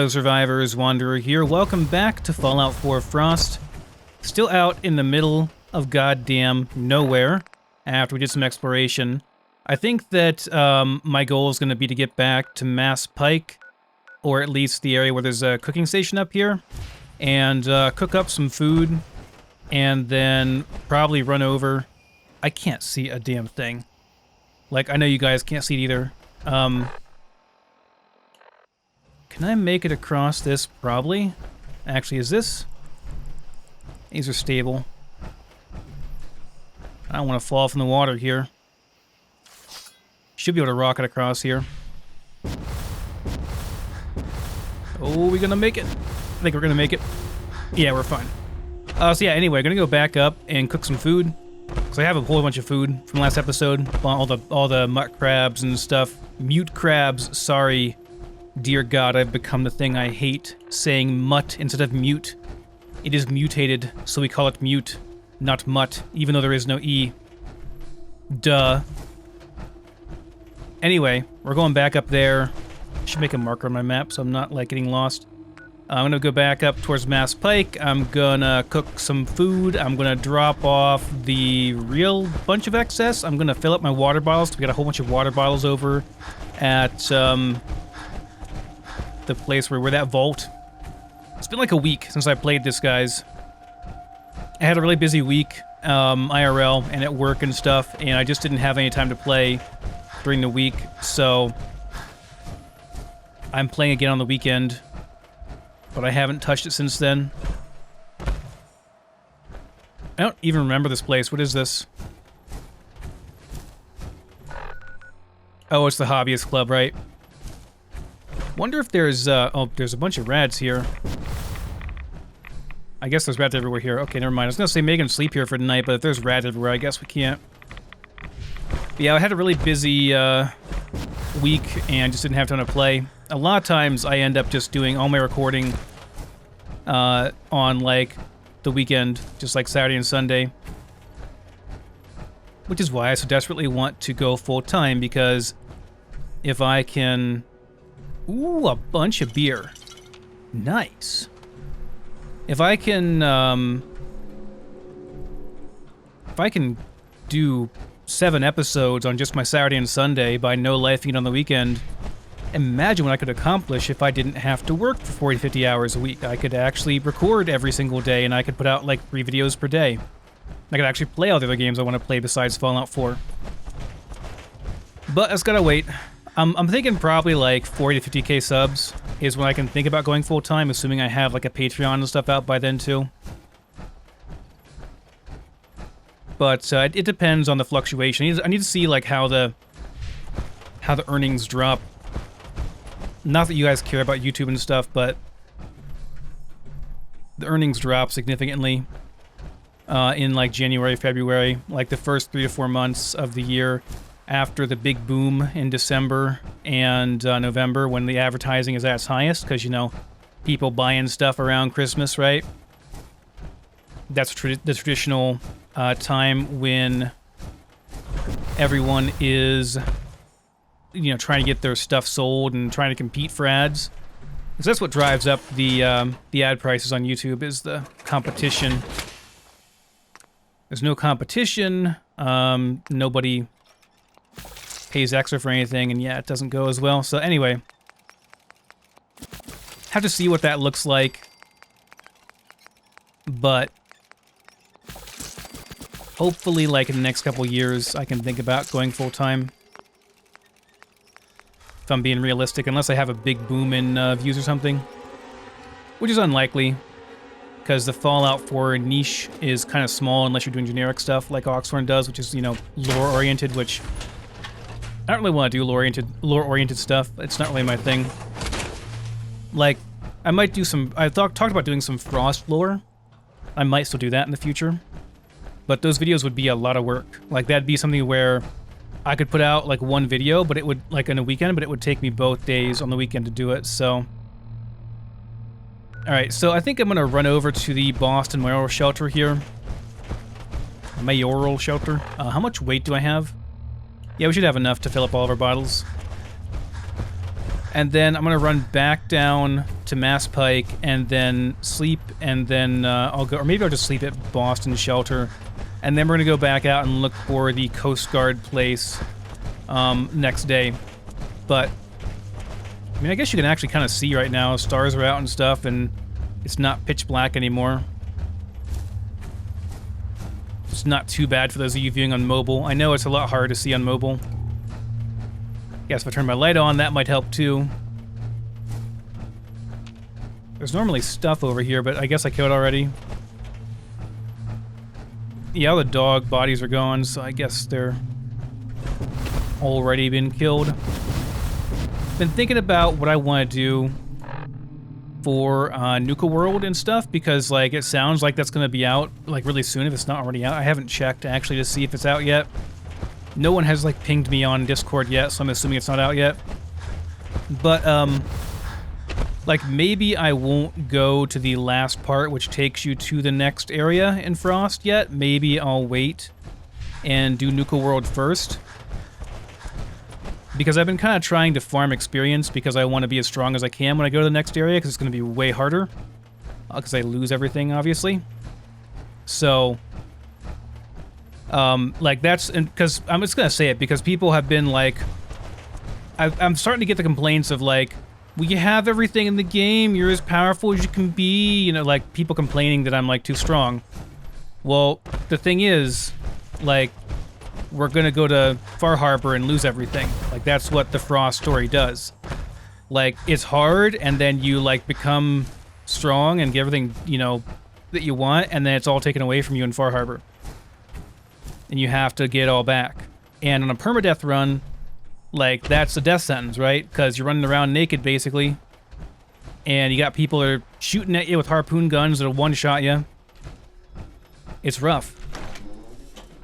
Hello survivors, Wanderer here. Welcome back to Fallout 4 Frost. Still out in the middle of goddamn nowhere after we did some exploration. I think that my goal is going to be to get back to Mass Pike, or at least the area where there's a cooking station up here, and cook up some food, and then probably run over. I can't see a damn thing. Like, I know you guys can't see it either. Can I make it across this? Probably. Actually, is this? These are stable. I don't want to fall from the water here. Should be able to rocket across here. Oh, we're gonna make it. I think we're gonna make it. Yeah, we're fine. So yeah, anyway, gonna go back up and cook some food. Because I have a whole bunch of food from last episode. All the mutt crabs and stuff. Mute crabs, sorry. Dear God, I've become the thing I hate, saying mutt instead of mute. It is mutated, so we call it mute, not mutt, even though there is no E. Duh. Anyway, we're going back up there. I should make a marker on my map so I'm not, like, getting lost. I'm gonna go back up towards Mass Pike. I'm gonna cook some food. I'm gonna drop off the real bunch of excess. I'm gonna fill up my water bottles. We got a whole bunch of water bottles over at, the place where that vault. It's been like a week since I played this, guys. I had a really busy week, IRL and at work and stuff, and I just didn't have any time to play during the week, so I'm playing again on the weekend, but I haven't touched it since then. I don't even remember this place. What is this? Oh, it's the Hobbyist Club, right? Wonder if there's, oh, there's a bunch of rads here. I guess there's rats everywhere here. Okay, never mind. I was gonna say make him sleep here for tonight, but if there's rats everywhere, I guess we can't. But yeah, I had a really busy, week and just didn't have time to play. A lot of times I end up just doing all my recording, on, like, the weekend, just like Saturday and Sunday. Which is why I so desperately want to go full-time, because if I can... Ooh, a bunch of beer. Nice. If I can do 7 episodes on just my Saturday and Sunday by no life feed on the weekend, imagine what I could accomplish if I didn't have to work for 40 to 50 hours a week. I could actually record every single day, and I could put out like 3 videos per day. I could actually play all the other games I want to play besides Fallout 4. But it's gotta wait. I'm thinking probably like 40 to 50k subs is when I can think about going full-time, assuming I have like a Patreon and stuff out by then too. But it depends on the fluctuation. I need to see like how the earnings drop. Not that you guys care about YouTube and stuff, but the earnings drop significantly in like January, February, like the first 3 to 4 months of the year. After the big boom in December and November when the advertising is at its highest, because, you know, people buying stuff around Christmas, right? That's the traditional time when everyone is, you know, trying to get their stuff sold and trying to compete for ads. Because that's what drives up the ad prices on YouTube, is the competition. There's no competition, nobody pays extra for anything, and yeah, it doesn't go as well. So anyway, have to see what that looks like, but hopefully, like in the next couple years, I can think about going full-time. If I'm being realistic, unless I have a big boom in views or something, which is unlikely, because the Fallout 4 niche is kind of small unless you're doing generic stuff like Oxford does, which is, you know, lore-oriented, which I don't really want to do lore-oriented stuff. It's not really my thing. Like, I might do some... I talked about doing some Frost lore. I might still do that in the future. But those videos would be a lot of work. Like, that'd be something where I could put out, like, 1 video, but it would... like, in a weekend, but it would take me both days on the weekend to do it, so... Alright, so I think I'm gonna run over to the Boston Mayoral Shelter here. Mayoral Shelter. How much weight do I have? Yeah, we should have enough to fill up all of our bottles. And then I'm going to run back down to Mass Pike and then sleep, and then I'll go, or maybe I'll just sleep at Boston Shelter, and then we're gonna go back out and look for the Coast Guard place next day. But I mean, I guess you can actually kind of see right now. Stars are out and stuff, and it's not pitch black anymore. It's not too bad for those of you viewing on mobile. I know it's a lot harder to see on mobile. Guess if I turn my light on, that might help too. There's normally stuff over here, but I guess I killed already. Yeah, all the dog bodies are gone, so I guess they're already been killed. Been thinking about what I want to do for Nuka World and stuff, because like it sounds like that's going to be out like really soon if it's not already out. I haven't checked actually to see if it's out yet. No one has like pinged me on Discord yet, so I'm assuming it's not out yet. But like maybe I won't go to the last part, which takes you to the next area in Frost yet. Maybe I'll wait and do Nuka World first, because I've been kind of trying to farm experience because I want to be as strong as I can when I go to the next area, because it's going to be way harder because I lose everything, obviously. So like that's, because I'm just going to say it because people have been like, I'm starting to get the complaints of like, well, you have everything in the game, you're as powerful as you can be, you know, like people complaining that I'm like too strong. Well, the thing is, like, we're gonna go to Far Harbor and lose everything. Like, that's what the Frost story does. Like, it's hard, and then you, like, become strong and get everything, you know, that you want, and then it's all taken away from you in Far Harbor. And you have to get it all back. And on a permadeath run, like, that's a death sentence, right? Because you're running around naked, basically. And you got people that are shooting at you with harpoon guns that'll one-shot you. It's rough.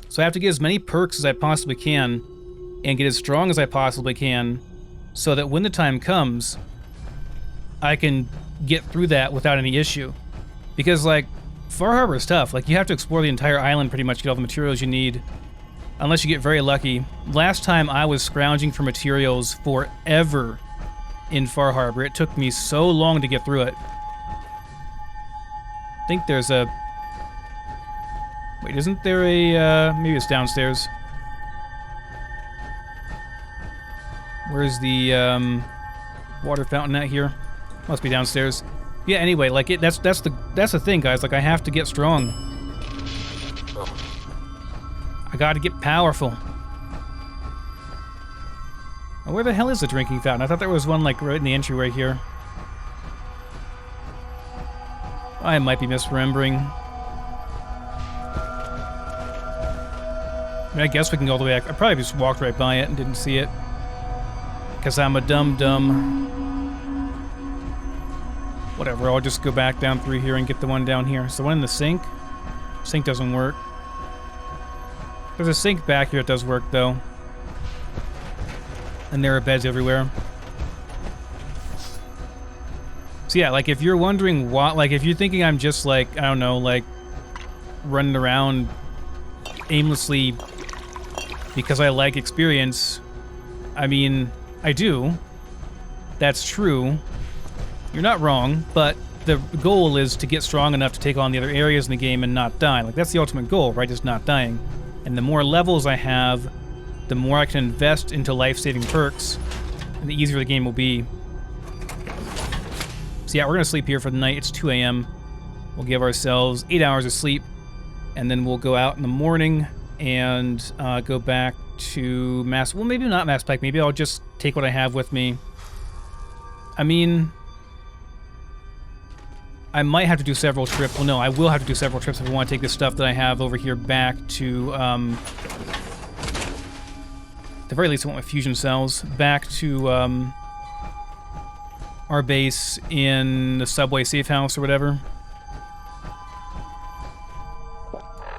So I have to get as many perks as I possibly can and get as strong as I possibly can so that when the time comes, I can get through that without any issue. Because, like, Far Harbor is tough. Like, you have to explore the entire island pretty much to get all the materials you need. Unless you get very lucky. Last time I was scrounging for materials forever in Far Harbor. It took me so long to get through it. I think there's a... Wait, isn't there a... maybe it's downstairs. Where's the water fountain at here? Must be downstairs. Yeah, anyway, like that's the thing, guys. Like, I have to get strong. I gotta get powerful. Oh, where the hell is the drinking fountain? I thought there was one, like, right in the entryway here. I might be misremembering. I mean, I guess we can go all the way back. I probably just walked right by it and didn't see it. Because I'm a dum-dum. Whatever, I'll just go back down through here and get the one down here. So the one in the sink? Sink doesn't work. There's a sink back here that does work, though. And there are beds everywhere. So yeah, like, if you're wondering what... Like, if you're thinking I'm just, like, I don't know, like, running around aimlessly because I like experience, I mean, I do. That's true. You're not wrong, but the goal is to get strong enough to take on the other areas in the game and not die. Like, that's the ultimate goal, right? Just not dying. And the more levels I have, the more I can invest into life-saving perks, and the easier the game will be. So yeah, we're gonna sleep here for the night. It's 2 a.m. We'll give ourselves 8 hours of sleep, and then we'll go out in the morning and go back to Mass... Well, maybe not Mass Pike. Maybe I'll just take what I have with me. I mean... I might have to do several trips. Well, no, I will have to do several trips if I want to take this stuff that I have over here back to, at the very least, I want my fusion cells back to, our base in the subway safe house or whatever.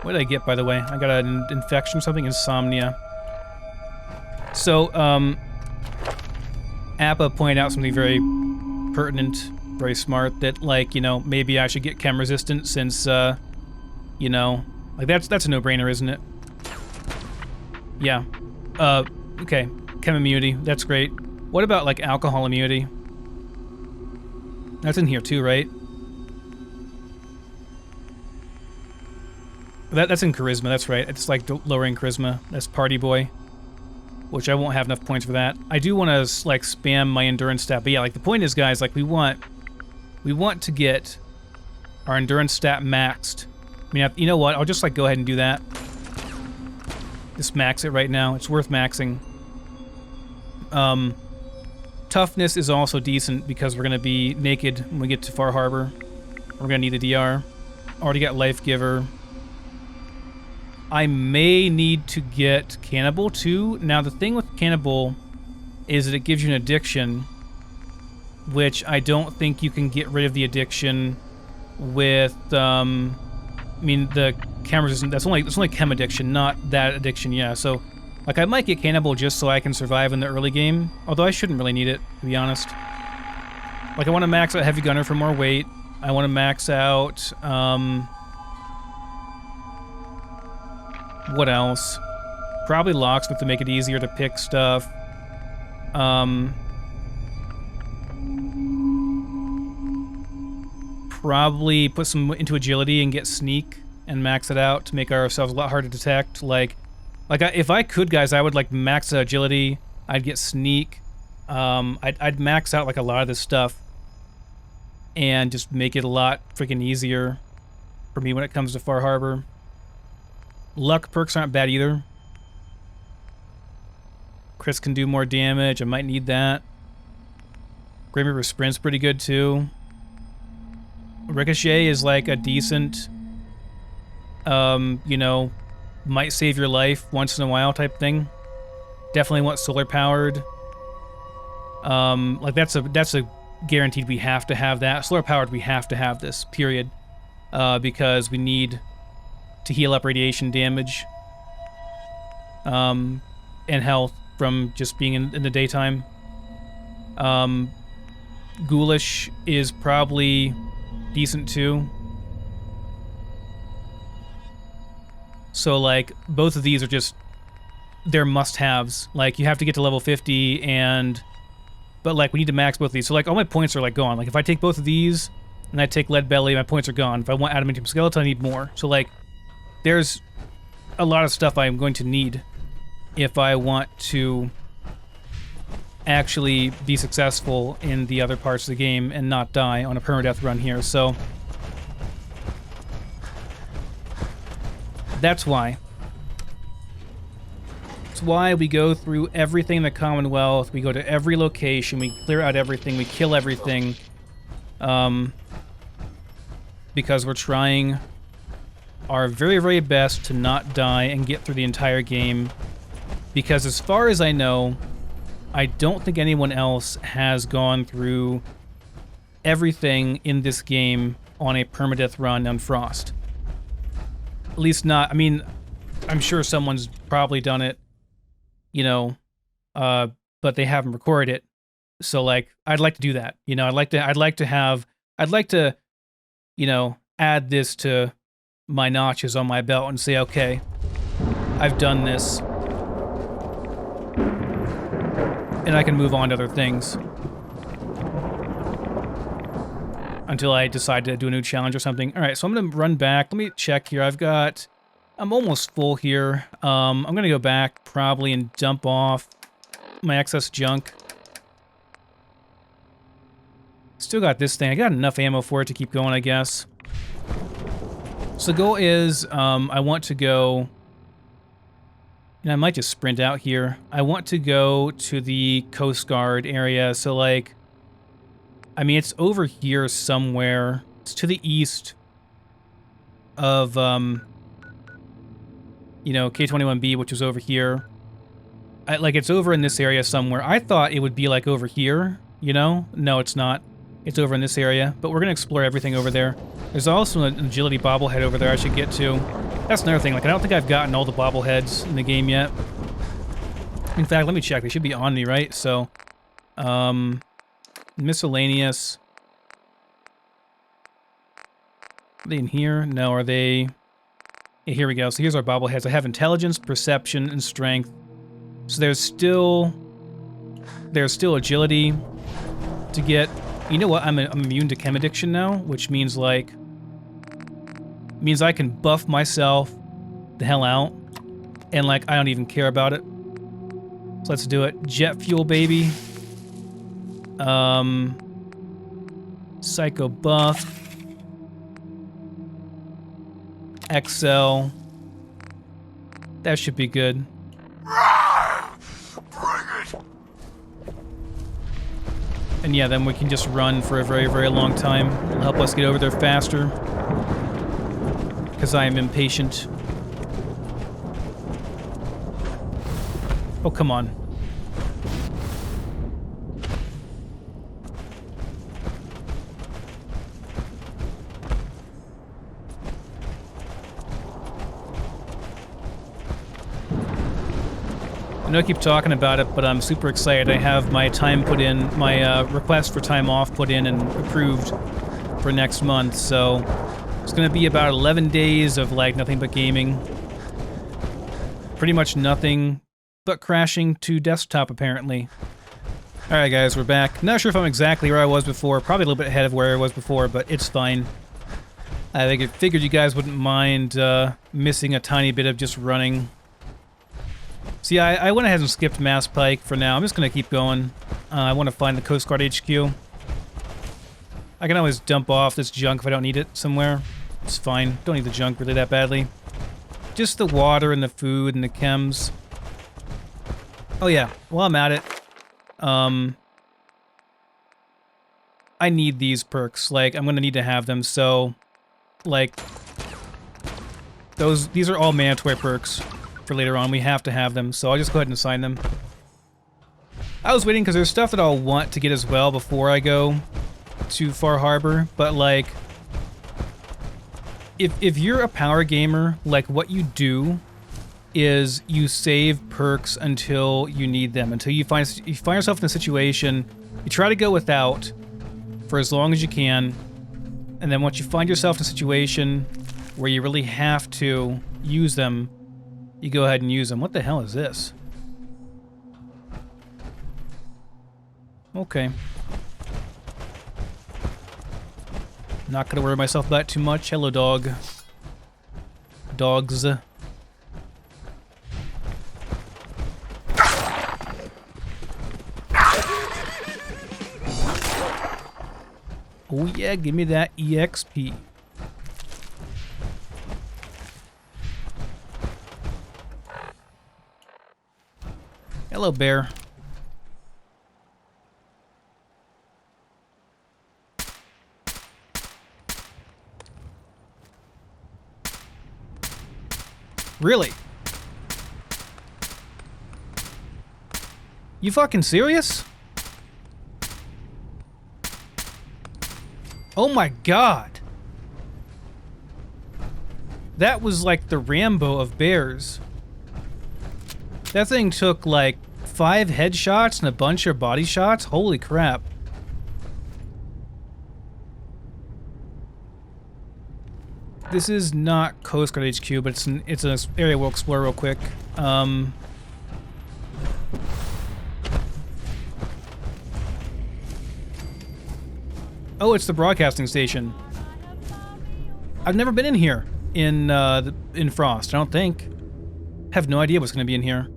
What did I get, by the way? I got an infection or something? Insomnia. So, Appa pointed out something very pertinent. Very smart, that, like, you know, maybe I should get chem resistant since, you know, like, that's a no-brainer, isn't it? Yeah. Okay. Chem immunity, that's great. What about, like, alcohol immunity? That's in here too, right? That's in charisma, that's right. It's like lowering charisma. That's party boy. Which I won't have enough points for that. I do want to like spam my endurance stat, but yeah, like the point is, guys, like we want to get our endurance stat maxed. I mean, you know what? I'll just like go ahead and do that. Just max it right now. It's worth maxing. Toughness is also decent because we're gonna be naked when we get to Far Harbor. We're gonna need a DR. Already got Life Giver. I may need to get Cannibal too. Now the thing with Cannibal is that it gives you an addiction, which I don't think you can get rid of the addiction with, I mean, the camera isn't, it's only chem addiction, not that addiction, yeah. So, like, I might get Cannibal just so I can survive in the early game, although I shouldn't really need it, to be honest. Like, I want to max out Heavy Gunner for more weight. I want to max out, what else? Probably Locksmith to make it easier to pick stuff. Probably put some into agility and get sneak and max it out to make ourselves a lot harder to detect. If I could, guys, I would like max agility. I'd get sneak. I'd max out like a lot of this stuff and just make it a lot freaking easier for me when it comes to Far Harbor. Luck perks aren't bad either. Chris can do more damage. I might need that. Grim Reaper Sprint's pretty good too. Ricochet is like a decent, you know, might save your life once in a while type thing. Definitely want solar powered. Like that's a guaranteed we have to have that. Solar powered, we have to have this, period. Because we need to heal up radiation damage. And health from just being in the daytime. Ghoulish is probably decent too. So like both of these are just, they're must-haves. Like you have to get to level 50 but like we need to max both of these. So like all my points are like gone. Like if I take both of these and I take Lead Belly, my points are gone. If I want Adamantium Skeleton, I need more. So like there's a lot of stuff I'm going to need if I want to actually be successful in the other parts of the game and not die on a permadeath run here. So that's why. That's why we go through everything in the Commonwealth. We go to every location. We clear out everything. We kill everything. Because we're trying our very, very best to not die and get through the entire game. Because as far as I know, I don't think anyone else has gone through everything in this game on a permadeath run on Frost. At least not, I mean, I'm sure someone's probably done it, you know, but they haven't recorded it. So like, I'd like to do that. You know, I'd like to, you know, add this to my notches on my belt and say, okay, I've done this. And I can move on to other things. Until I decide to do a new challenge or something. Alright, so I'm gonna run back. Let me check here. I'm almost full here. I'm gonna go back probably and dump off my excess junk. Still got this thing. I got enough ammo for it to keep going, I guess. So the goal is, I want to go... And I might just sprint out here. I want to go to the Coast Guard area, so like... I mean, it's over here somewhere. It's to the east of, you know, K21B, which is over here. Like, it's over in this area somewhere. I thought it would be, like, over here, you know? No, it's not. It's over in this area, but we're going to explore everything over there. There's also an agility bobblehead over there I should get to. That's another thing. Like, I don't think I've gotten all the bobbleheads in the game yet. In fact, let me check. They should be on me, right? So, miscellaneous. Are they in here? No, are they... Yeah, here we go. So here's our bobbleheads. I have intelligence, perception, and strength. So there's still agility to get. You know what? I'm immune to chem addiction now, which means like... means I can buff myself the hell out. And like, I don't even care about it. So let's do it. Jet fuel, baby. Psycho buff. XL. That should be good. And yeah, then we can just run for a very, very long time. It'll help us get over there faster. Because I am impatient. Oh, come on. I know I keep talking about it, but I'm super excited. I have my time put in, my request for time off put in and approved for next month, so it's gonna be about 11 days of like nothing but gaming. Pretty much nothing but crashing to desktop, apparently. Alright guys, we're back. Not sure if I'm exactly where I was before, probably a little bit ahead of where I was before, but it's fine. I figured you guys wouldn't mind missing a tiny bit of just running. See, I went ahead and skipped Mass Pike for now. I'm just going to keep going. I want to find the Coast Guard HQ. I can always dump off this junk if I don't need it somewhere. It's fine. Don't need the junk really that badly. Just the water and the food and the chems. Oh yeah, while I'm at it, I need these perks. Like, I'm going to need to have them, so, like, these are all mandatory perks. For later on, we have to have them, so I'll just go ahead and assign them. I was waiting because there's stuff that I'll want to get as well before I go to Far Harbor, but like, if you're a power gamer, like what you do is you save perks until you need them, until you find yourself in a situation, you try to go without for as long as you can, and then once you find yourself in a situation where you really have to use them, you go ahead and use them. What the hell is this? Okay. Not gonna worry myself about it too much. Hello, dog. Dogs. Oh yeah, give me that EXP. Hello, bear. Really? You fucking serious? Oh my god. That was like the Rambo of bears. That thing took like 5 headshots and a bunch of body shots. Holy crap. This is not Coast Guard HQ, but it's an area we'll explore real quick. Oh, it's the broadcasting station. I've never been in here in Frost, I don't think. Have no idea what's going to be in here.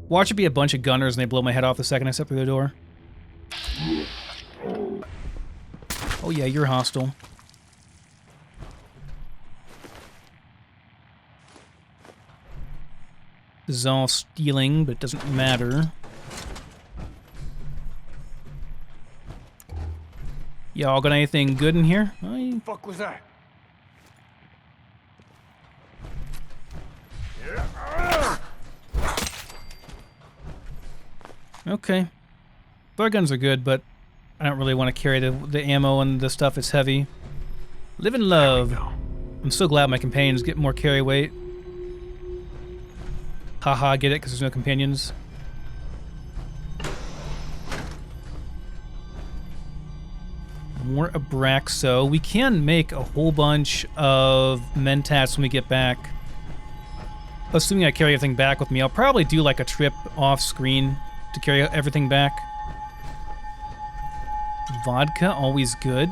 Watch it be a bunch of gunners and they blow my head off the second I step through the door. Oh yeah, you're hostile. This is all stealing, but it doesn't matter. Y'all got anything good in here? The fuck was that? Okay. Flare guns are good, but I don't really want to carry the ammo and the stuff. It's heavy. Live and love. I'm so glad my companions get more carry weight. Haha, get it? Because there's no companions. More Abraxo. We can make a whole bunch of Mentats when we get back. Assuming I carry everything back with me, I'll probably do like a trip off screen to carry everything back. vodka, always good.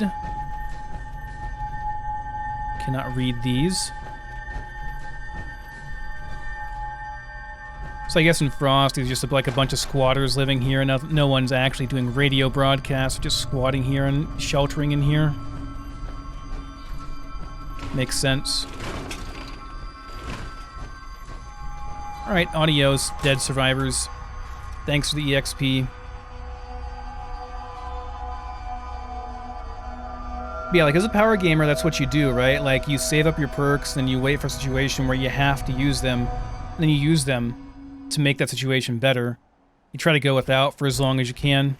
Cannot read these. So I guess in Frost, there's just like a bunch of squatters living here. No one's actually doing radio broadcasts, just squatting here and sheltering in here. Makes sense. Alright, adios, dead survivors. Thanks for the EXP. But yeah, like as a power gamer, that's what you do, right? Like you save up your perks, then you wait for a situation where you have to use them, and then you use them to make that situation better. You try to go without for as long as you can.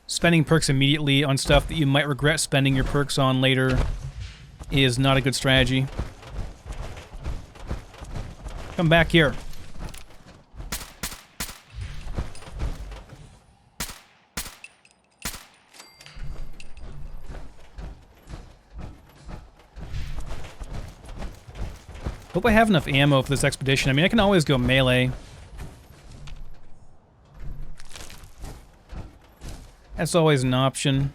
Spending perks immediately on stuff that you might regret spending your perks on later is not a good strategy. Come back here. Hope I have enough ammo for this expedition. I mean, I can always go melee. That's always an option.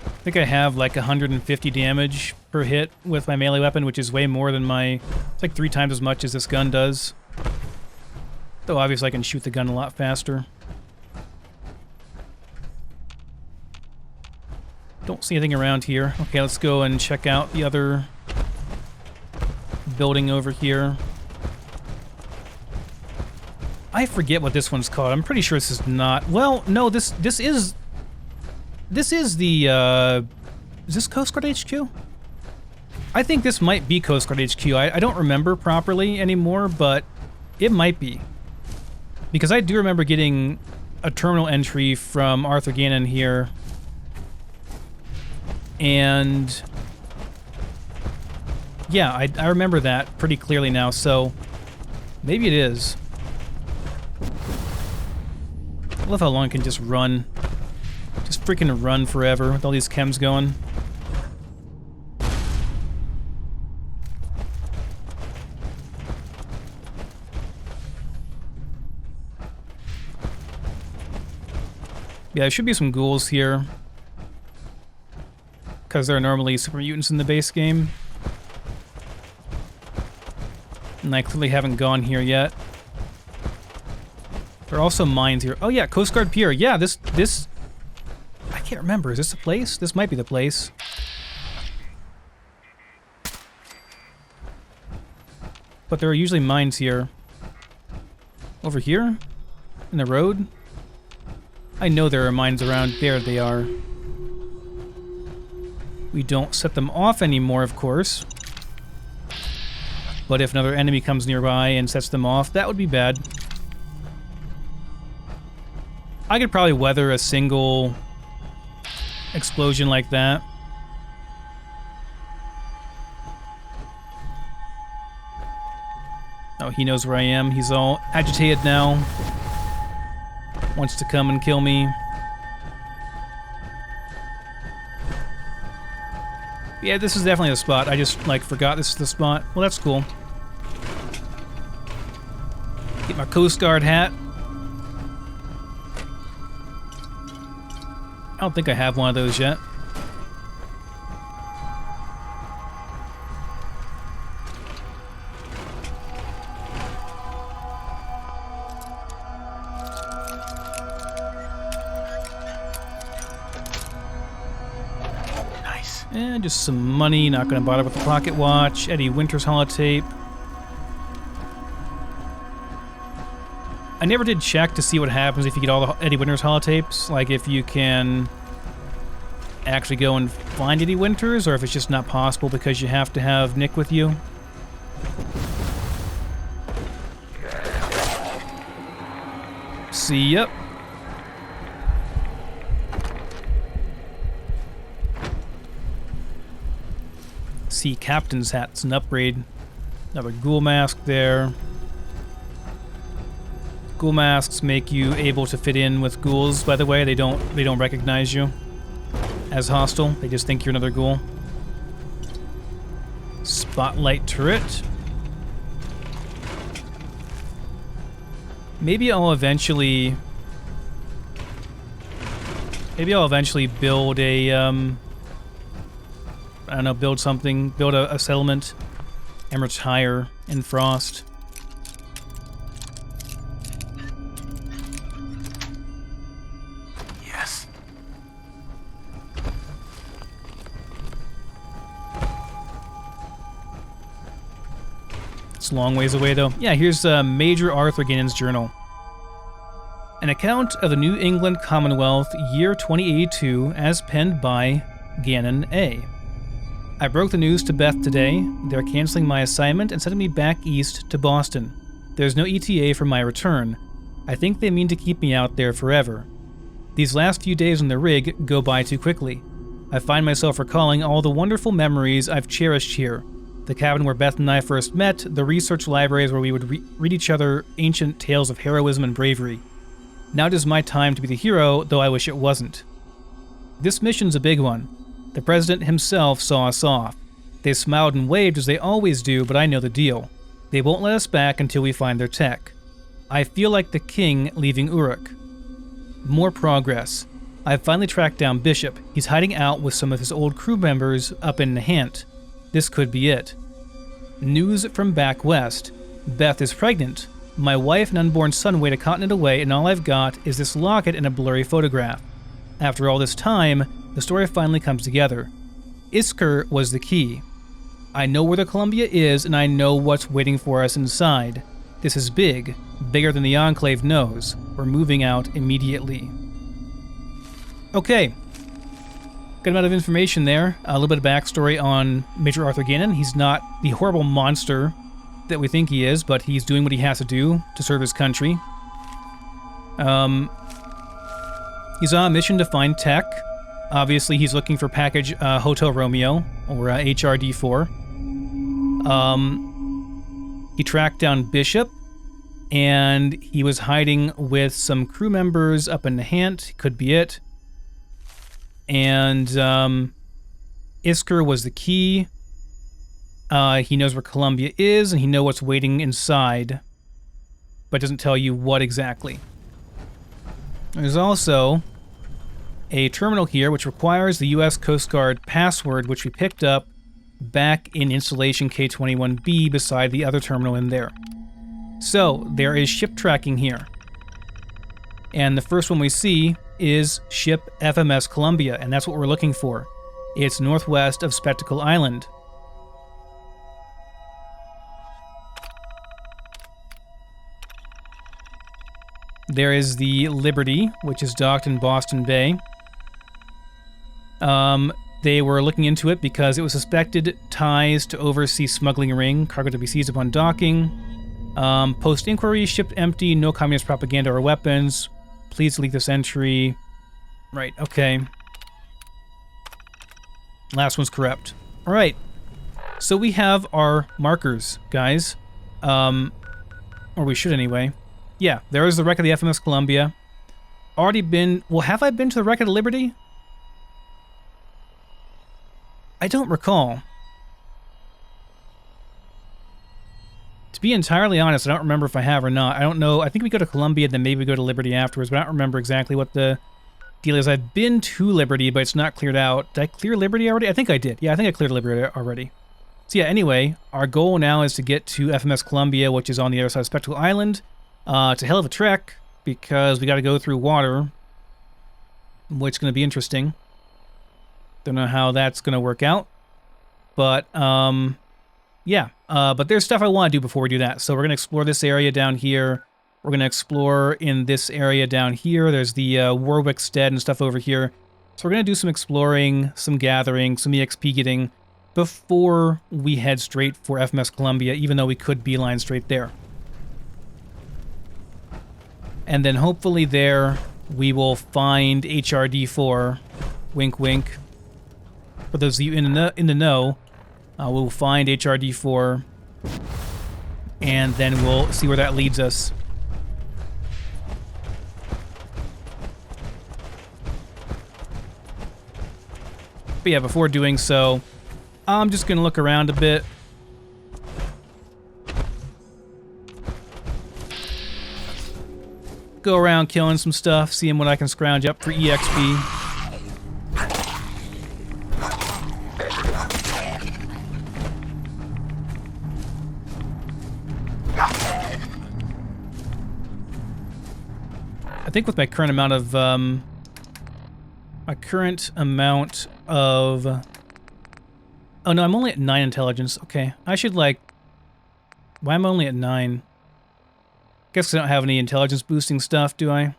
I think I have like 150 damage per hit with my melee weapon, which is way more than my... It's like 3 times as much as this gun does. Though obviously I can shoot the gun a lot faster. Don't see anything around here. Okay, let's go and check out the other building over here. I forget what this one's called. I'm pretty sure this is not... Well, no, this is... This is the, is this Coast Guard HQ? I think this might be Coast Guard HQ. I don't remember properly anymore, but it might be. Because I do remember getting a terminal entry from Arthur Gannon here. And... yeah, I remember that pretty clearly now, so... maybe it is. I love how long it can just run. Just freaking run forever with all these chems going. Yeah, there should be some ghouls here. Because there are normally super mutants in the base game. And I clearly haven't gone here yet. There are also mines here. Oh yeah, Coast Guard Pier. Yeah, this... I can't remember. Is this the place? This might be the place. But there are usually mines here. Over here? In the road? I know there are mines around. There they are. We don't set them off anymore, of course. But if another enemy comes nearby and sets them off, that would be bad. I could probably weather a single explosion like that. Oh, he knows where I am. He's all agitated now. Wants to come and kill me. Yeah, this is definitely the spot. I just, like, forgot this is the spot. Well, that's cool. Get my Coast Guard hat. I don't think I have one of those yet. Nice. And just some money, not gonna bother with the pocket watch. Eddie Winter's holotape. I never did check to see what happens if you get all the Eddie Winter's holotapes. Like if you can actually go and find Eddie Winters, or if it's just not possible because you have to have Nick with you. See ya. See, Captain's hat's an upgrade. Another ghoul mask there. Ghoul masks make you able to fit in with ghouls, by the way. They don't recognize you as hostile. They just think you're another ghoul. Spotlight turret. Maybe I'll eventually build a, I don't know, build a settlement and retire in Frost. Yes. It's a long ways away, though. Yeah, here's Major Arthur Gannon's journal. An account of the New England Commonwealth, year 2082, as penned by Gannon A. I broke the news to Beth today. They're canceling my assignment and sending me back east to Boston. There's no ETA for my return. I think they mean to keep me out there forever. These last few days on the rig go by too quickly. I find myself recalling all the wonderful memories I've cherished here. The cabin where Beth and I first met, the research libraries where we would read each other ancient tales of heroism and bravery. Now it is my time to be the hero, though I wish it wasn't. This mission's a big one. The president himself saw us off. They smiled and waved as they always do, but I know the deal. They won't let us back until we find their tech. I feel like the king leaving Uruk. More progress. I've finally tracked down Bishop. He's hiding out with some of his old crew members up in Nahant. This could be it. News from back west. Beth is pregnant. My wife and unborn son wait a continent away, and all I've got is this locket and a blurry photograph. After all this time, the story finally comes together. Isker was the key. I know where the Columbia is, and I know what's waiting for us inside. This is big, bigger than the Enclave knows. We're moving out immediately. Okay. Good amount of information there. A little bit of backstory on Major Arthur Gannon. He's not the horrible monster that we think he is, but he's doing what he has to do to serve his country. He's on a mission to find tech. Obviously, he's looking for package Hotel Romeo, or HRD4. He tracked down Bishop, and he was hiding with some crew members up in Nahant. Could be it. And Isker was the key. He knows where Columbia is, and he knows what's waiting inside, but doesn't tell you what exactly. There's also a terminal here which requires the U.S. Coast Guard password, which we picked up back in installation K21B beside the other terminal in there. So, there is ship tracking here. And the first one we see is ship FMS Columbia, and that's what we're looking for. It's northwest of Spectacle Island. There is the Liberty, which is docked in Boston Bay. They were looking into it because it was suspected ties to overseas smuggling ring, cargo to be seized upon docking. Post-inquiry, ship empty, no communist propaganda or weapons. Please delete this entry. Right, okay. Last one's correct. Alright. So we have our markers, guys. Or we should anyway. Yeah, there is the wreck of the FMS Columbia. Already been... Well, have I been to the wreck of the Liberty? I don't recall. To be entirely honest, I don't remember if I have or not. I don't know. I think we go to Columbia, then maybe we go to Liberty afterwards, but I don't remember exactly what the deal is. I've been to Liberty, but it's not cleared out. Did I clear Liberty already? I think I did. Yeah, I think I cleared Liberty already. So yeah, anyway, our goal now is to get to FMS Columbia, which is on the other side of Spectacle Island. It's a hell of a trek, because we got to go through water, which is going to be interesting. Don't know how that's going to work out. But, yeah. But there's stuff I want to do before we do that. So we're going to explore this area down here. We're going to explore in this area down here. There's the Warwick Stead and stuff over here. So we're going to do some exploring, some gathering, some EXP getting before we head straight for FMS Columbia, even though we could beeline straight there. And then hopefully there we will find HRD4. Wink, wink. For those of you in the know, we'll find HRD4. And then we'll see where that leads us. But yeah, before doing so, I'm just going to look around a bit. go around killing some stuff, seeing what I can scrounge up for EXP. I think with my current amount of, oh no, I'm only at 9 intelligence. Okay, I should like, why am I only at 9? Guess I don't have any intelligence boosting stuff, do I?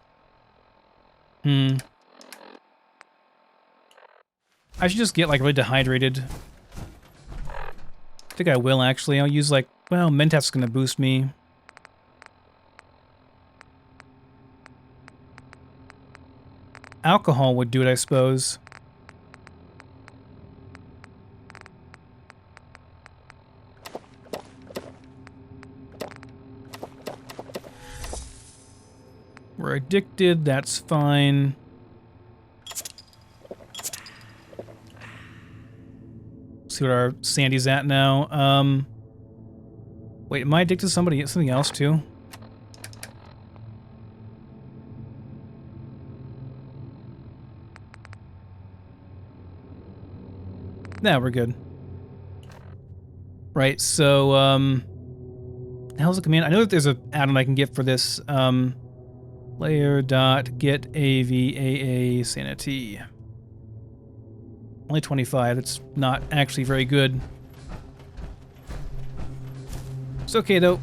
I should just get like really dehydrated. I think I will actually. I'll use like, well, Mentat's gonna boost me. Alcohol would do it, I suppose. We're addicted, that's fine. See what our Sandy's at now. Wait, am I addicted to something else too? Nah, we're good. Right, so, the hell's the command? I know that there's an add-on I can get for this, layer dot get AVAA sanity. Only 25, it's not actually very good. It's okay though.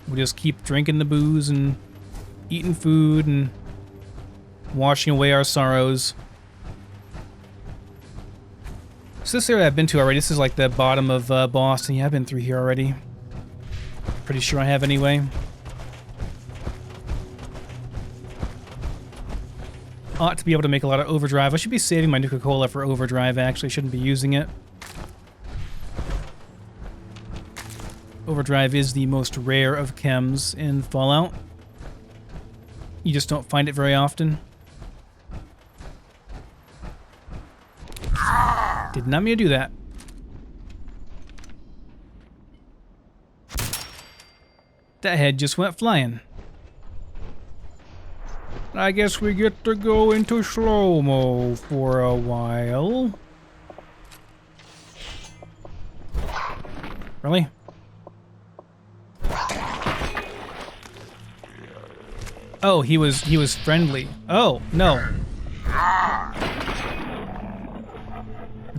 We'll just keep drinking the booze and eating food and washing away our sorrows. So this area I've been to already. This is like the bottom of Boston. Yeah, I've been through here already. Pretty sure I have anyway. Ought to be able to make a lot of overdrive. I should be saving my Nuka-Cola for overdrive, actually. Shouldn't be using it. Overdrive is the most rare of chems in Fallout. You just don't find it very often. Did not mean to do that. That head just went flying. I guess we get to go into slow-mo for a while. Really? Oh, he was friendly. Oh, no.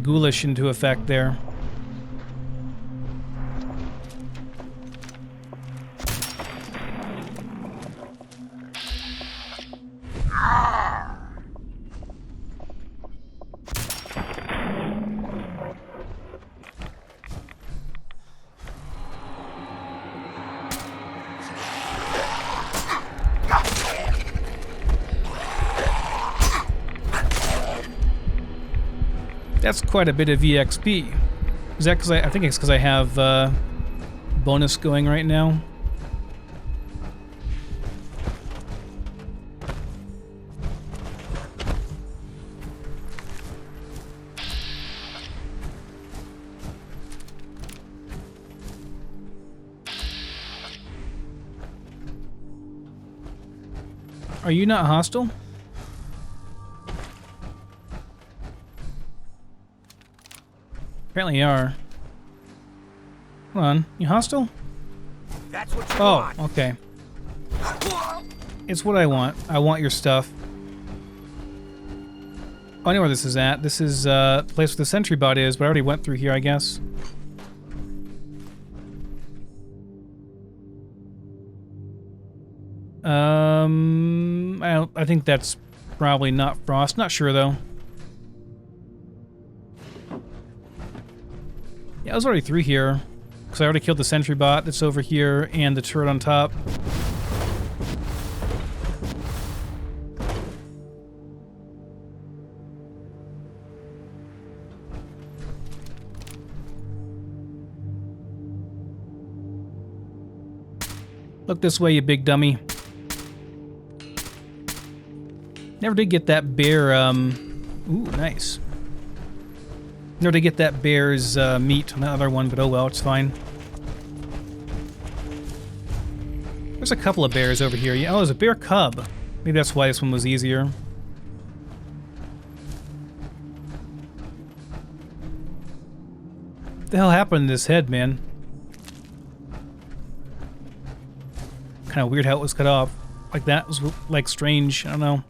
Ghoulish into effect there. That's quite a bit of EXP. Is that because I think it's because I have bonus going right now. Are you not hostile? Apparently you are. Hold on. You hostile? That's what you want. Okay. It's what I want. I want your stuff. Oh, I know where this is at. This is the place where the sentry bot is, but I already went through here, I guess. I think that's probably not Frost. Not sure though. Yeah, I was already through here, because I already killed the sentry bot that's over here, and the turret on top. Look this way, you big dummy. Never did get that bear, ooh, nice. In order to get that bear's meat on the other one, but oh well, it's fine. There's a couple of bears over here. Oh, there's a bear cub. Maybe that's why this one was easier. What the hell happened to this head, man? Kind of weird how it was cut off. Like that was like strange. I don't know.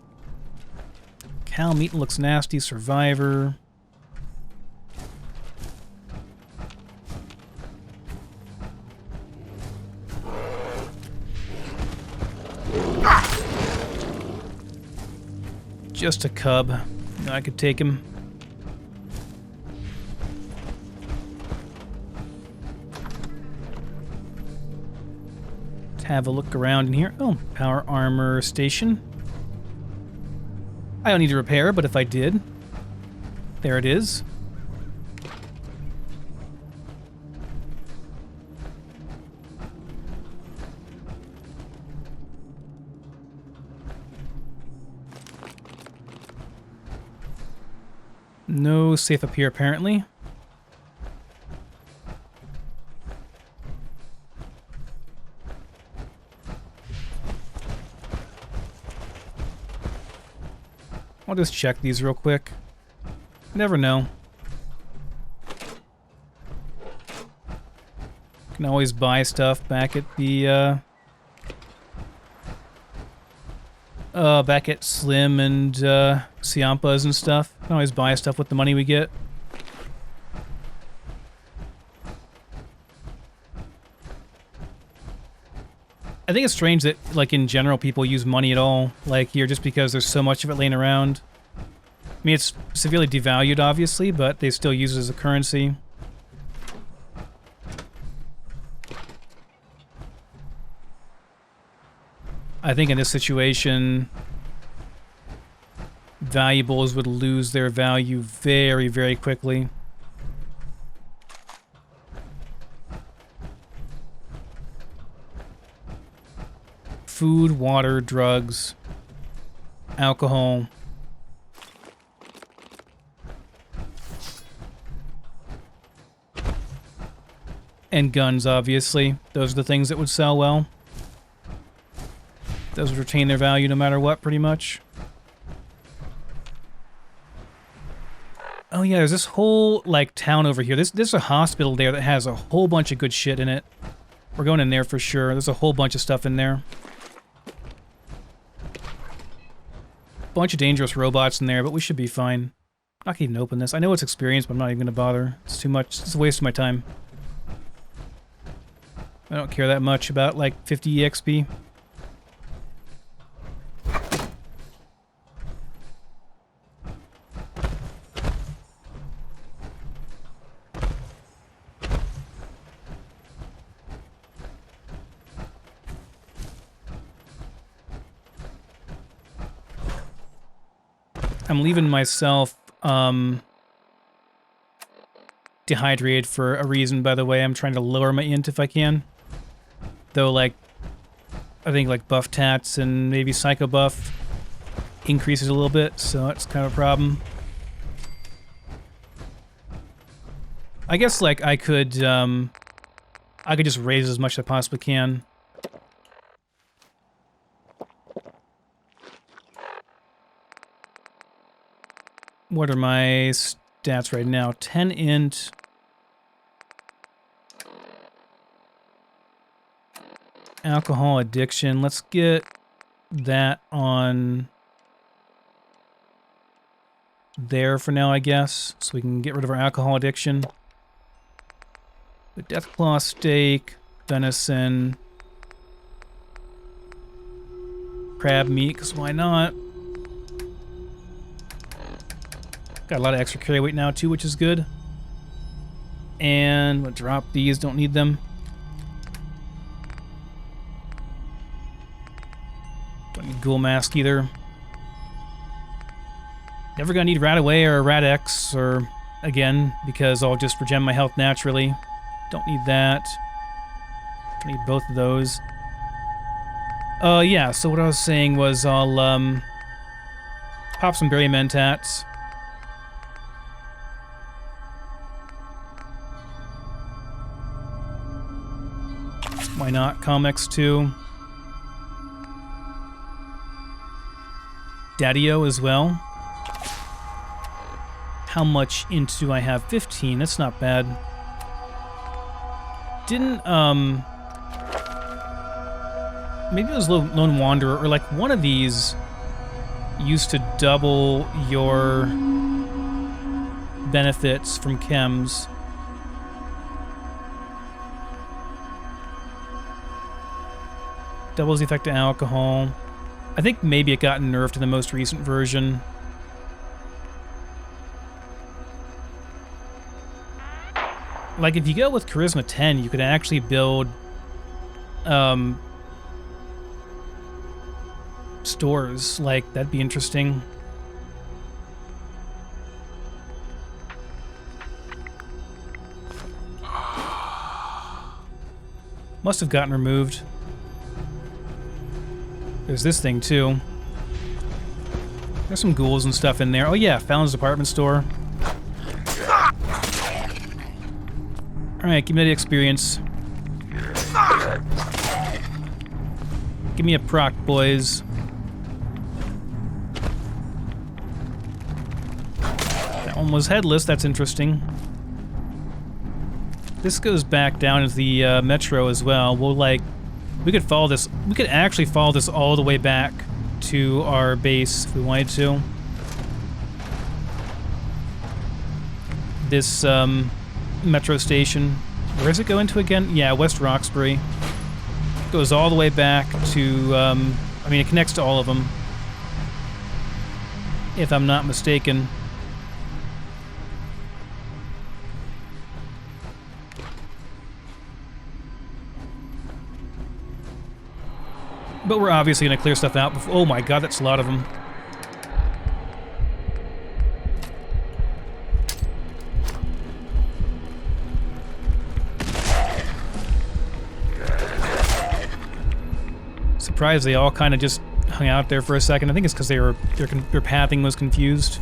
Cow meat looks nasty. Survivor. Just a cub. No, I could take him. Let's have a look around in here. Oh, power armor station. I don't need to repair, but if I did, there it is. No safe up here, apparently. I'll just check these real quick. Never know. Can always buy stuff back at the, back at Slim and, Siampas and stuff. Can always buy stuff with the money we get. I think it's strange that, like, in general, people use money at all, like, here, just because there's so much of it laying around. I mean, it's severely devalued, obviously, but they still use it as a currency. I think in this situation, valuables would lose their value very, very quickly. Food, water, drugs, alcohol. And guns, obviously. Those are the things that would sell well. Those would retain their value no matter what, pretty much. Oh yeah, there's this whole, like, town over here. There's a hospital there that has a whole bunch of good shit in it. We're going in there for sure. There's a whole bunch of stuff in there. Bunch of dangerous robots in there, but we should be fine. I'm not gonna even open this. I know it's experience, but I'm not even gonna bother. It's too much. It's a waste of my time. I don't care that much about, like, 50 EXP. I'm leaving myself dehydrated for a reason, by the way. I'm trying to lower my int if I can. Though, like, I think, like, buff tats and maybe psycho buff increases a little bit, so that's kind of a problem. I guess, like, I could just raise as much as I possibly can. What are my stats right now? 10 int. Alcohol addiction. Let's get that on there for now, I guess. So we can get rid of our alcohol addiction. The Deathclaw steak, venison, crab meat, because why not? Got a lot of extra carry weight now too, which is good. And we'll drop these, don't need them. Don't need Ghoul Mask either. Never gonna need Rat Away or Rat X or again, because I'll just regen my health naturally. Don't need that. Don't need both of those. Yeah, so what I was saying was I'll pop some Berry Mentats. Why not? Comics too. Daddy-O as well. How much int do I have? 15. That's not bad. Didn't, maybe it was Lone Wanderer, or like one of these used to double your benefits from chems. Doubles the effect of alcohol. I think maybe it got nerfed in the most recent version. Like, if you go with Charisma 10, you could actually build stores. Like, that'd be interesting. Must have gotten removed. There's this thing, too. There's some ghouls and stuff in there. Oh, yeah, Fallon's department store. Alright, give me the experience. Give me a proc, boys. That one was headless, that's interesting. This goes back down into the metro as well. We'll, like, we could follow this. We could actually follow this all the way back to our base if we wanted to. This metro station. Where does it go into again? Yeah, West Roxbury. Goes all the way back to, I mean, it connects to all of them. If I'm not mistaken. But we're obviously going to clear stuff out before... Oh my god, that's a lot of them. Surprised they all kind of just hung out there for a second. I think it's because their pathing was confused.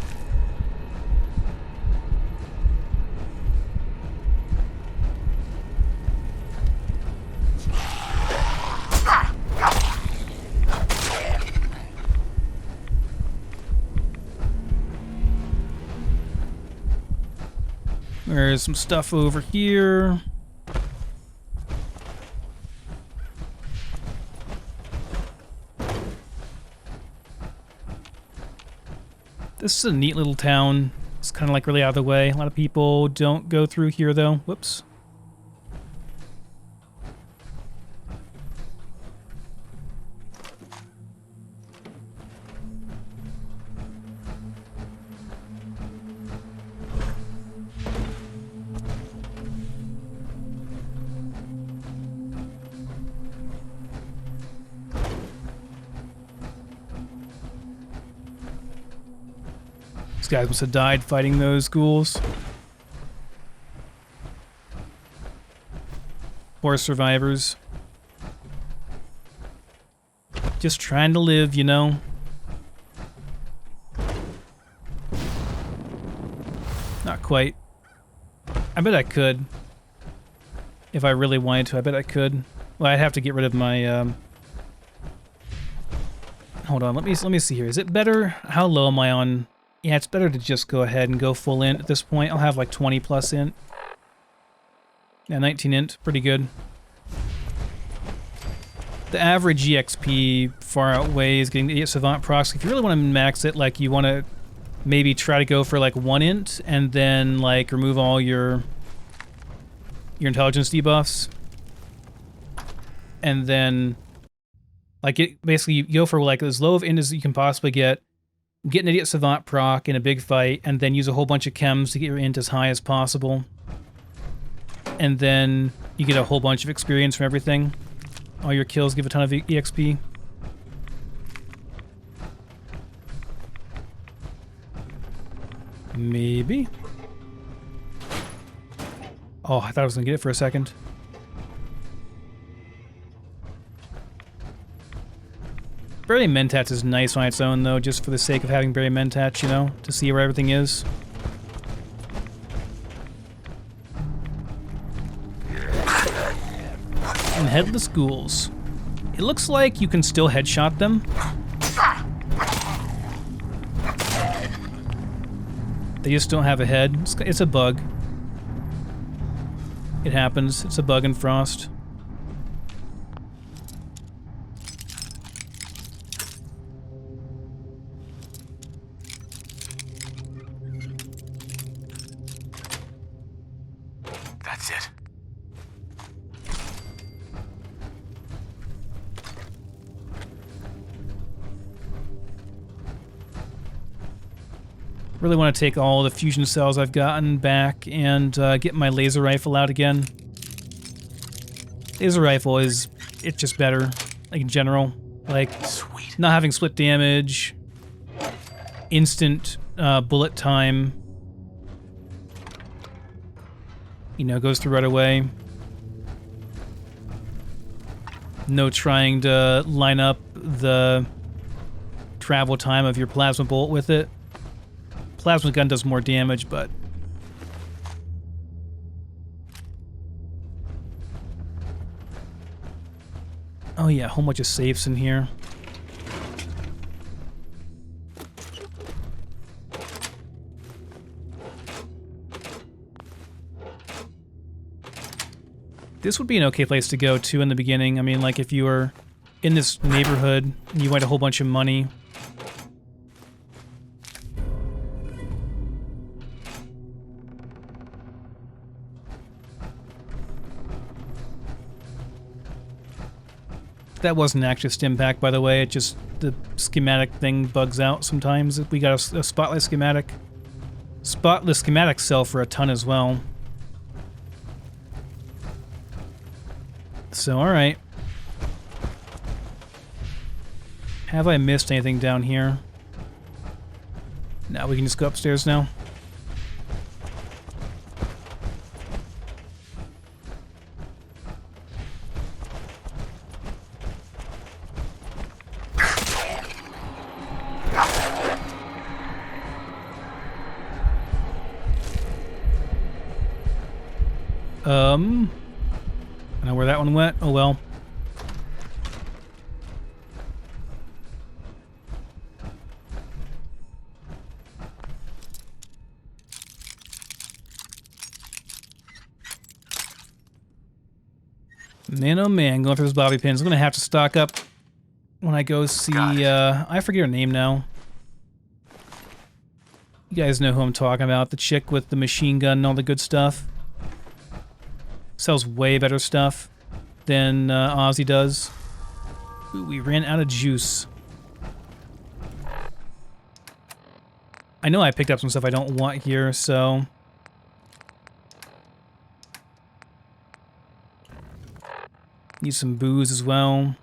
There's some stuff over here. This is a neat little town. It's kind of like really out of the way. A lot of people don't go through here though. Whoops. These guys must have died fighting those ghouls. Poor survivors. Just trying to live, you know. Not quite. I bet I could. If I really wanted to, I bet I could. Well, I'd have to get rid of my, Hold on, let me see here. Is it better? How low am I on... Yeah, it's better to just go ahead and go full int at this point. I'll have like 20 plus int. Yeah, 19 int, pretty good. The average EXP far outweighs getting the Idiot Savant procs. If you really want to max it, like you want to maybe try to go for like 1 int and then like remove all your intelligence debuffs. And then like it basically you go for like as low of int as you can possibly get an Idiot Savant proc in a big fight, and then use a whole bunch of chems to get your int as high as possible. And then you get a whole bunch of experience from everything. All your kills give a ton of EXP. Maybe? Oh, I thought I was gonna get it for a second. Berry Mentats is nice on its own, though, just for the sake of having Berry Mentats, you know, to see where everything is. And headless ghouls. It looks like you can still headshot them. They just don't have a head. It's a bug. It happens. It's a bug in Frost. That's it. Really want to take all the fusion cells I've gotten back and get my laser rifle out again. Laser rifle it's just better, like in general. Like, Sweet. not having split damage, instant bullet time. You know, goes through right away. No trying to line up the travel time of your plasma bolt with it. Plasma gun does more damage, but... Oh yeah, a whole bunch of safes in here. This would be an okay place to go to in the beginning. I mean, like if you were in this neighborhood and you had a whole bunch of money. That wasn't actually a stim pack, by the way. It just, the schematic thing bugs out sometimes. We got a spotlight schematic. Spotless schematics sell for a ton as well. So, alright. Have I missed anything down here? No, we can just go upstairs now. I don't know where that one went. Oh well. Man, oh man, going for those bobby pins. I'm gonna have to stock up when I go see, I forget her name now. You guys know who I'm talking about. The chick with the machine gun and all the good stuff. Sells way better stuff than Ozzy does. Ooh, we ran out of juice. I know I picked up some stuff I don't want here, so... Need some booze as well.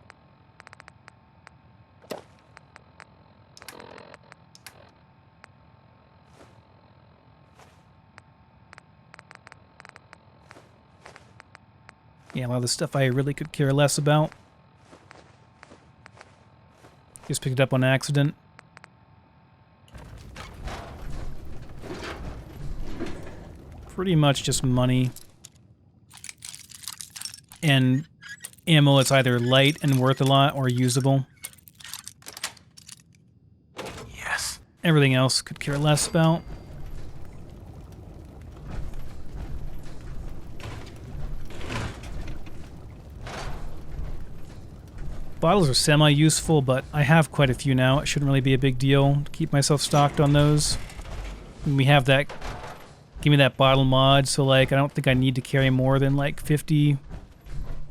Yeah, a lot of the stuff I really could care less about. Just picked it up on accident. Pretty much just money. And ammo that's either light and worth a lot or usable. Yes. Everything else could care less about. Bottles are semi-useful, but I have quite a few now. It shouldn't really be a big deal to keep myself stocked on those. And we have that... Give me that bottle mod, so like I don't think I need to carry more than like 50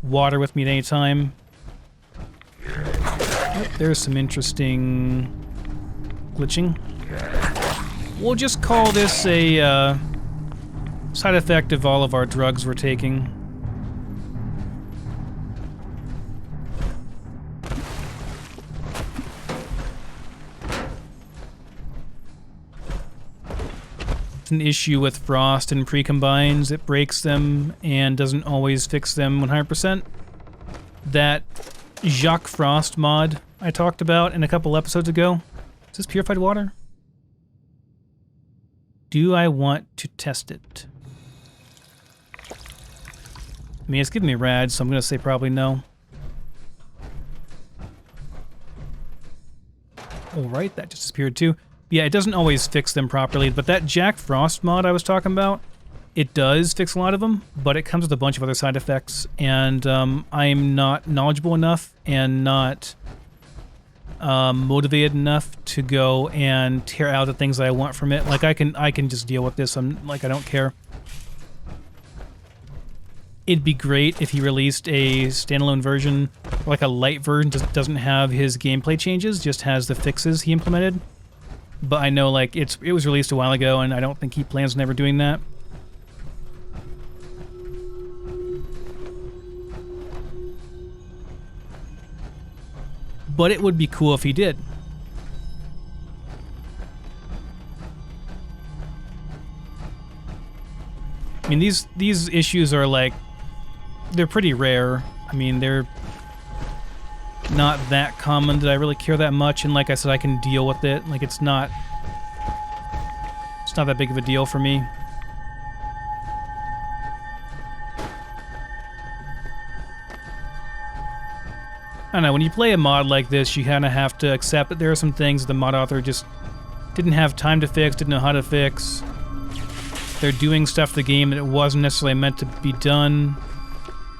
water with me at any time. Oh, there's some interesting glitching. We'll just call this a side effect of all of our drugs we're taking. An issue with Frost and pre-combines. It breaks them and doesn't always fix them 100%. That Jacques Frost mod I talked about in a couple episodes ago. Is this purified water? Do I want to test it? I mean, it's giving me rad, so I'm gonna say probably no. Alright, that just disappeared too. Yeah, it doesn't always fix them properly, but that Jack Frost mod I was talking about, it does fix a lot of them, but it comes with a bunch of other side effects, and I'm not knowledgeable enough and not motivated enough to go and tear out the things that I want from it. Like, I can just deal with this. I don't care. It'd be great if he released a standalone version, like a light version, just doesn't have his gameplay changes, just has the fixes he implemented. But I know, like, it was released a while ago, and I don't think he plans on ever doing that. But it would be cool if he did. I mean, these issues are like, they're pretty rare. I mean, they're not that common that I really care that much, and like I said, I can deal with it. Like, it's not that big of a deal for me. I don't know, when you play a mod like this, you kind of have to accept that there are some things the mod author just didn't have time to fix, didn't know how to fix. They're doing stuff to the game that it wasn't necessarily meant to be done,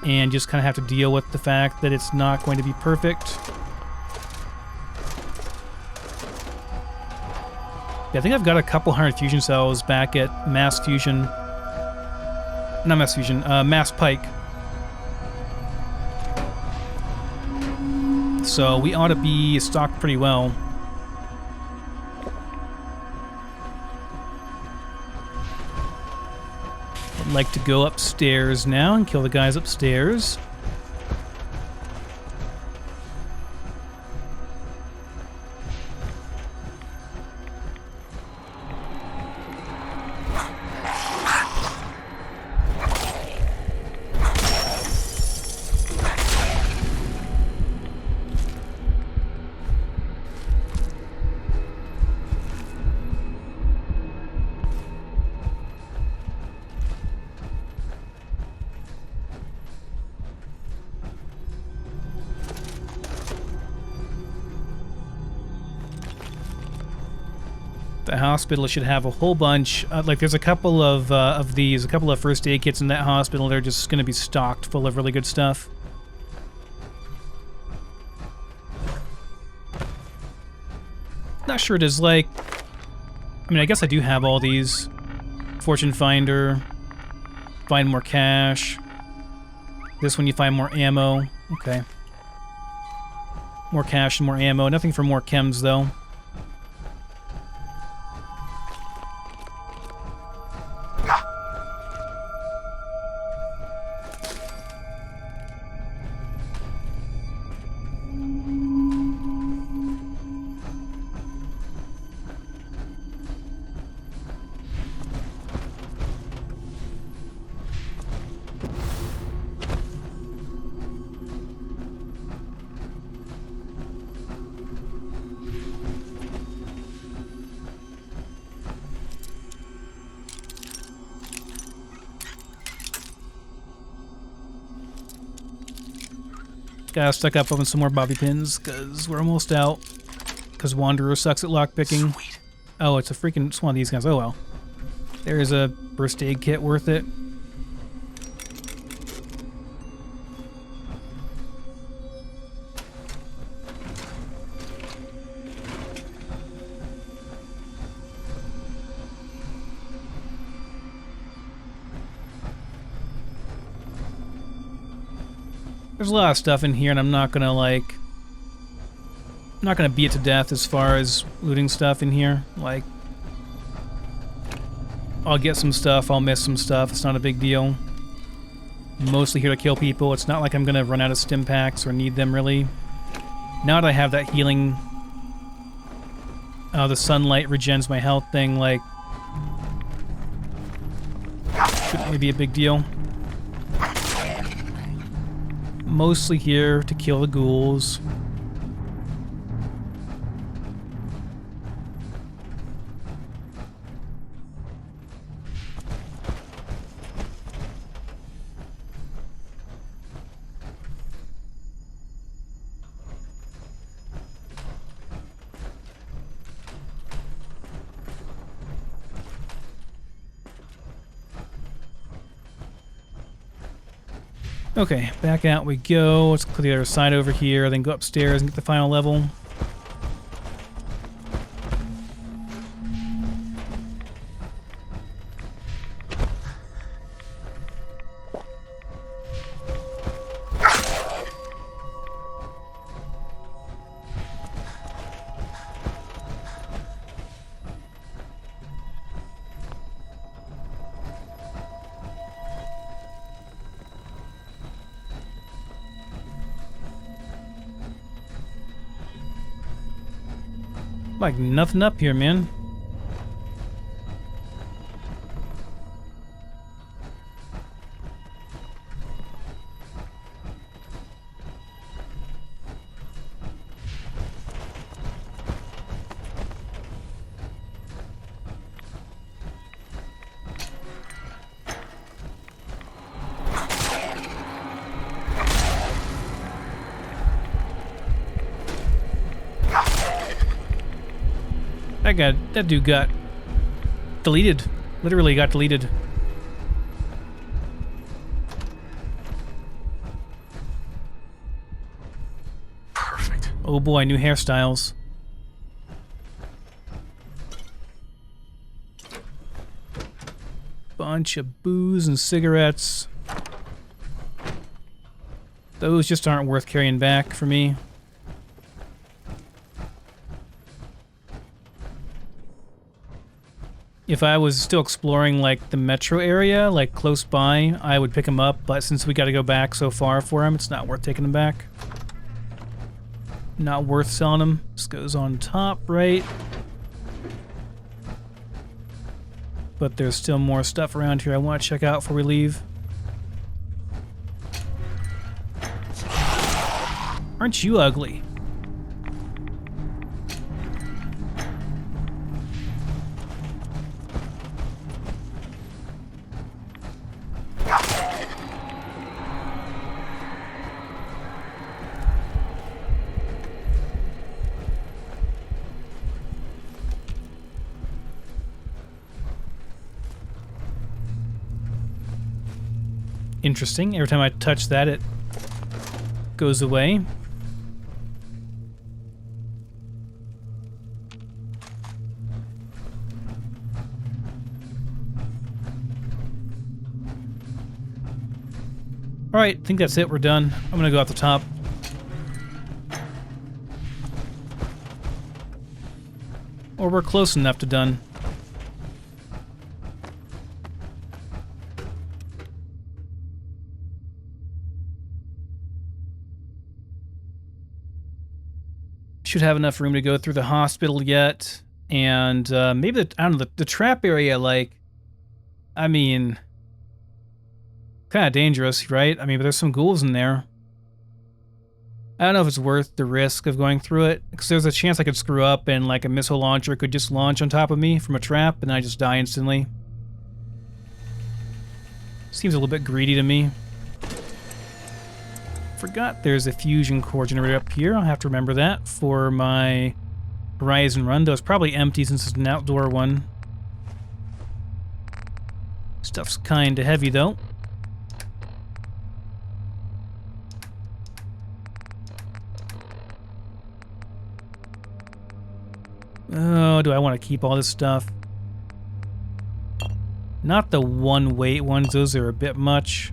and just kind of have to deal with the fact that it's not going to be perfect. Yeah, I think I've got a couple hundred fusion cells back at Mass Fusion. Not Mass Fusion, Mass Pike. So we ought to be stocked pretty well. I'd like to go upstairs now and kill the guys upstairs. The hospital should have a whole bunch. Like, there's a couple of these, a couple of first aid kits in that hospital. They're just going to be stocked full of really good stuff. Not sure it is like... I mean, I guess I do have all these. Fortune Finder. Find more cash. This one you find more ammo. Okay. More cash and more ammo. Nothing for more chems, though. Gotta stock up on some more bobby pins, because we're almost out. Because Wanderer sucks at lockpicking. Sweet. Oh, it's one of these guys. Oh well. There's a first aid kit worth it. There's a lot of stuff in here, and I'm not gonna beat it to death as far as looting stuff in here. Like, I'll get some stuff, I'll miss some stuff, it's not a big deal. Mostly here to kill people. It's not like I'm gonna run out of stim packs or need them, really. Now that I have that healing, the sunlight regens my health thing, like, shouldn't really be a big deal. Mostly here to kill the ghouls. Okay, back out we go. Let's clear the other side over here, then go upstairs and get the final level. Like nothing up here, man. That dude got deleted. Literally got deleted. Perfect. Oh boy, new hairstyles. Bunch of booze and cigarettes. Those just aren't worth carrying back for me. If I was still exploring, like, the metro area, like, close by, I would pick them up, but since we gotta go back so far for them, it's not worth taking them back. Not worth selling them. This goes on top, right? But there's still more stuff around here I want to check out before we leave. Aren't you ugly? Interesting. Every time I touch that, it goes away. Alright, I think that's it. We're done. I'm gonna go out the top. Or we're close enough to done. Should have enough room to go through the hospital yet, and maybe I don't know, the trap area. Like, I mean, kind of dangerous, right? I mean, but there's some ghouls in there. I don't know if it's worth the risk of going through it, because there's a chance I could screw up and like a missile launcher could just launch on top of me from a trap, and I just die instantly. Seems a little bit greedy to me. Forgot there's a fusion core generator up here. I'll have to remember that for my Horizon run, though it's probably empty since it's an outdoor one. Stuff's kinda heavy though. Oh, do I want to keep all this stuff? Not the one weight ones, those are a bit much.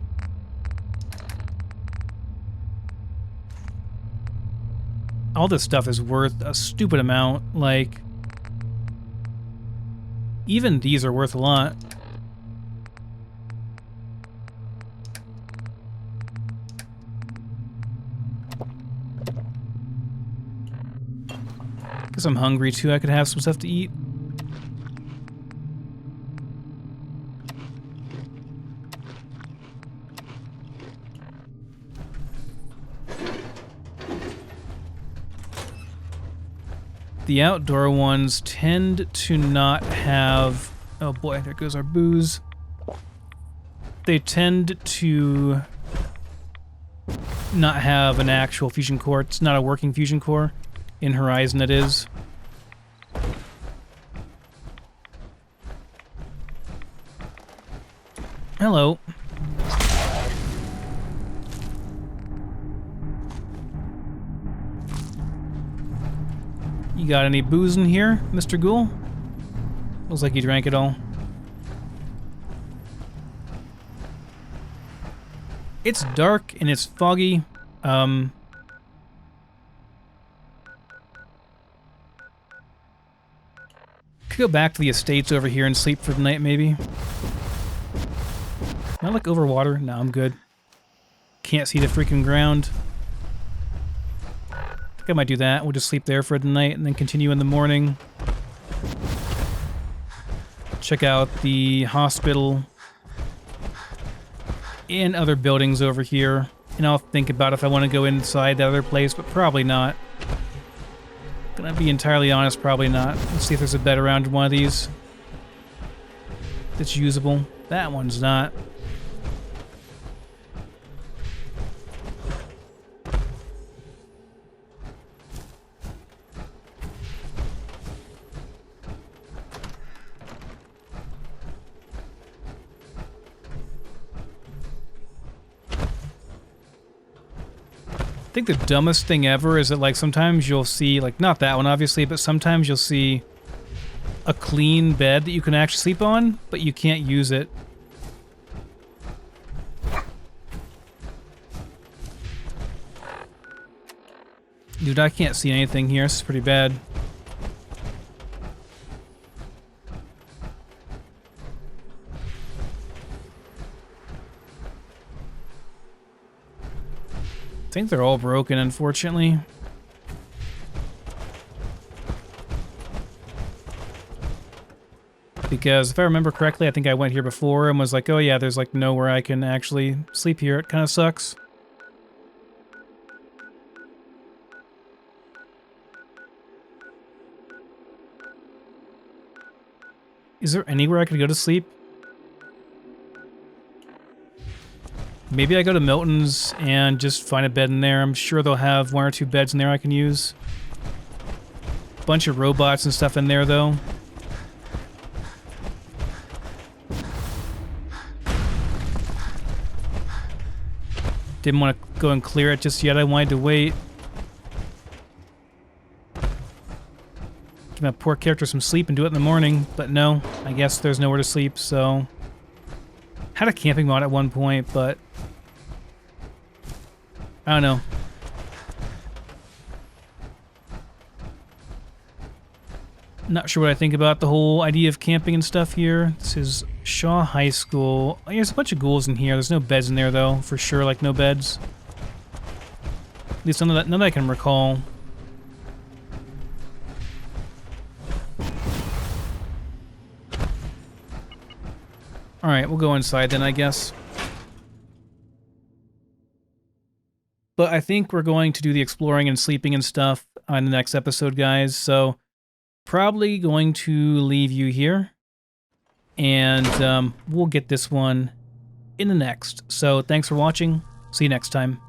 All this stuff is worth a stupid amount, like... Even these are worth a lot. Guess I'm hungry too, I could have some stuff to eat. The outdoor ones tend to not have... Oh boy, there goes our booze. They tend to not have an actual fusion core. It's not a working fusion core. In Horizon it is. Hello. You got any booze in here, Mr. Ghoul? Looks like you drank it all. It's dark and it's foggy. Could go back to the estates over here and sleep for the night, maybe. Can I look over water? No, I'm good. Can't see the freaking ground. I think I might do that. We'll just sleep there for the night and then continue in the morning. Check out the hospital and other buildings over here. And I'll think about if I want to go inside that other place, but probably not. Gonna be entirely honest, probably not. Let's see if there's a bed around one of these that's usable. That one's not. I think the dumbest thing ever is that, like, sometimes you'll see, like, not that one obviously, but sometimes you'll see a clean bed that you can actually sleep on, but you can't use it. Dude, I can't see anything here. This is pretty bad. I think they're all broken, unfortunately. Because if I remember correctly, I think I went here before and was like, oh yeah, there's like nowhere I can actually sleep here. It kind of sucks. Is there anywhere I could go to sleep? Maybe I go to Milton's and just find a bed in there. I'm sure they'll have one or two beds in there I can use. Bunch of robots and stuff in there, though. Didn't want to go and clear it just yet. I wanted to wait. Give my poor character some sleep and do it in the morning. But no, I guess there's nowhere to sleep, so... Had a camping mod at one point, but... I don't know. Not sure what I think about the whole idea of camping and stuff here. This is Shaw High School. Oh, there's a bunch of ghouls in here. There's no beds in there, though. For sure, like, no beds. At least none that I can recall. Alright, we'll go inside then, I guess. But I think we're going to do the exploring and sleeping and stuff on the next episode, guys. So, probably going to leave you here. And we'll get this one in the next. So, thanks for watching. See you next time.